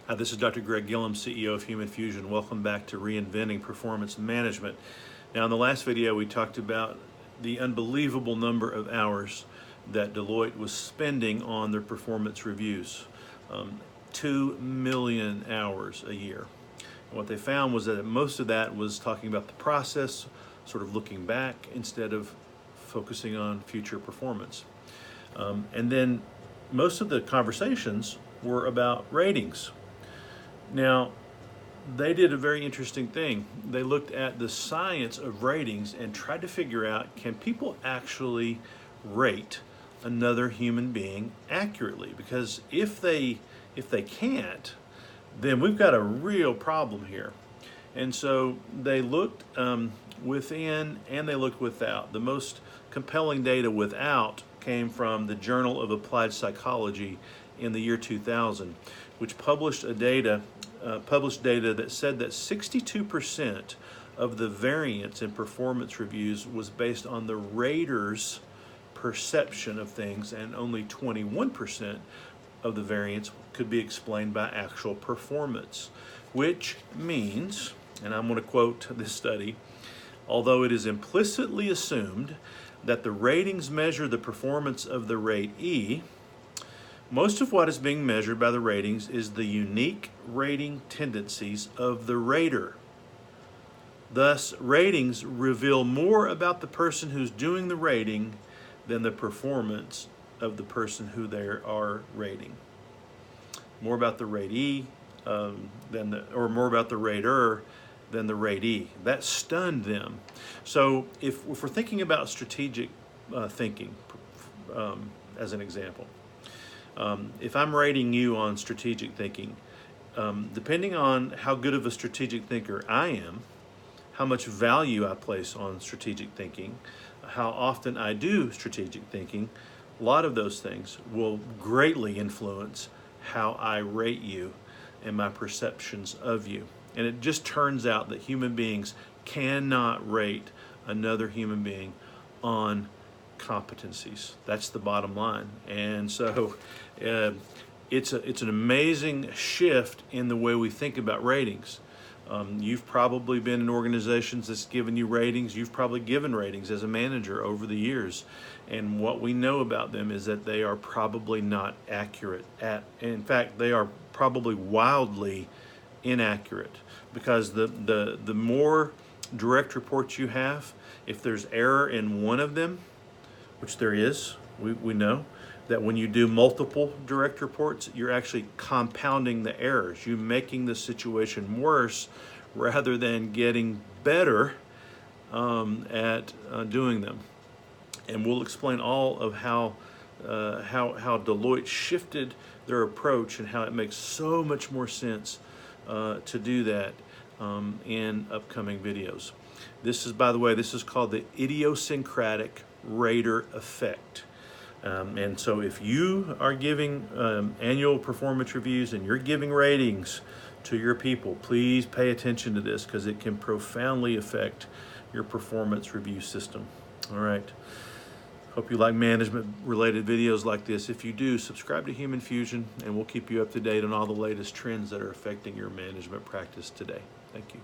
Hi, this is Dr. Greg Gillum, CEO of Human Fusion. Welcome back to Reinventing Performance Management. Now, in the last video, we talked about the unbelievable number of hours that Deloitte was spending on their performance reviews. 2 million hours a year. And what they found was that most of that was talking about the process, sort of looking back instead of focusing on future performance. And then most of the conversations were about ratings. Now, they did a very interesting thing. They looked at the science of ratings and tried to figure out, can people actually rate another human being accurately? Because if they can't, then we've got a real problem here. And so they looked within and they looked without. The most compelling data without came from the Journal of Applied Psychology in the year 2000, which published data that said that 62% of the variance in performance reviews was based on the rater's perception of things, and only 21% of the variance could be explained by actual performance, which means, and I'm going to quote this study, although it is implicitly assumed that the ratings measure the performance of the ratee, most of what is being measured by the ratings is the unique rating tendencies of the rater. Thus, ratings reveal more about the person who's doing the rating than the performance of the person who they are rating. More about the ratee more about the rater than the ratee. That stunned them. So if we're thinking about strategic thinking, as an example, if I'm rating you on strategic thinking, depending on how good of a strategic thinker I am, how much value I place on strategic thinking, how often I do strategic thinking, a lot of those things will greatly influence how I rate you and my perceptions of you. And it just turns out that human beings cannot rate another human being on competencies. That's the bottom line. And so it's an amazing shift in the way we think about ratings. You've probably been in organizations that's given you ratings. You've probably given ratings as a manager over the years. And what we know about them is that they are probably not accurate. In fact, they are probably wildly inaccurate, because the more direct reports you have, if there's error in one of them, which there is, we know that when you do multiple direct reports, you're actually compounding the errors. You're making the situation worse rather than getting better at doing them. And we'll explain all of how Deloitte shifted their approach and how it makes so much more sense to do that in upcoming videos. This is, by the way, this is called the idiosyncratic rater effect. And so if you are giving annual performance reviews and you're giving ratings to your people, please pay attention to this, because it can profoundly affect your performance review system. All right. Hope you like management-related videos like this. If you do, subscribe to Human Fusion, and we'll keep you up to date on all the latest trends that are affecting your management practice today. Thank you.